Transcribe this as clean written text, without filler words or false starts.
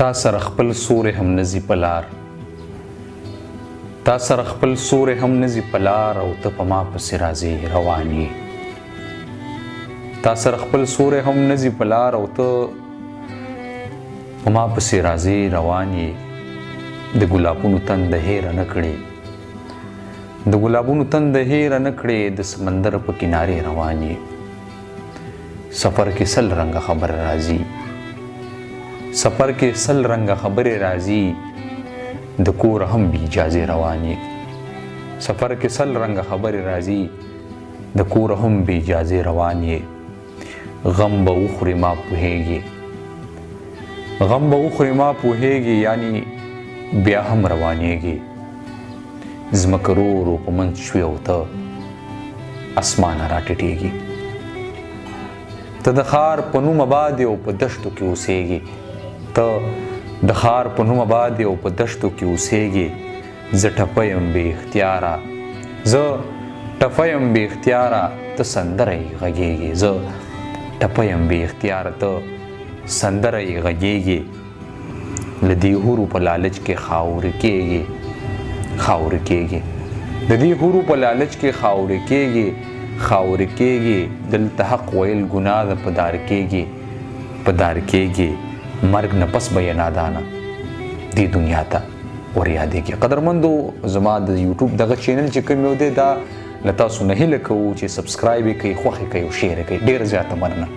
تا سره خپل سورې هم نزي په لار، تا سره خپل سورې هم نزي په لار، او ته په ما پسې راځې روان یې. تا سره خپل سورې هم نزي په لار، او ته په ما پسې راځې روان یې. د ګلابونو تند هېره نه کړې، د ګلابونو تند هېره نه کړې، د سمندر په کنارې روان یې. سفر کې سل رنګه خبر راځي، سفر کې سل رنګه خبرې راځي، د کور هم بې اجازې روان یې. سفر کې سل رنګه خبرې راځي، د کور هم بې اجازې روان یې. غم به وخورې ما پوهېږې، غم به وخورې ما پوهېږې، یعنی بیا هم روانېږې. ځمکه ورو ورو په منځ شوې او ته اسمانه راټیټېږي. ته د ښار په نوم آباد یې او په دښتو کې اوسېږې، ته د ښار په نوم آباد یې او په دښتو کې اوسېږې. زه ټپه یم بې اختیاره، زه ټپه یم بې اختیاره، ته سندره یې غږېږې. زه ټپه یم بې اختیاره، ته سندره یې غږېږې. له دې حورو په لالچ کې خاورې کېږې، خاورې کېږې. د دې حورو په لالچ کې خاورې کېږې، خاورې کېږې. دلته حق ویل ګناه ده، په دار کېږې، په دار کېږې. مرګ نه پس به یې نادانه دې دنیا ته ور یادېږي. قدرمندو، زما د یوټیوب دغه چینل چې کوم یو دی، دا له تاسو نه هیله کوو چې سبسکرایب یې کړئ، خوښ یې کړئ او شیر یې کړئ. ډېره زیاته مننه.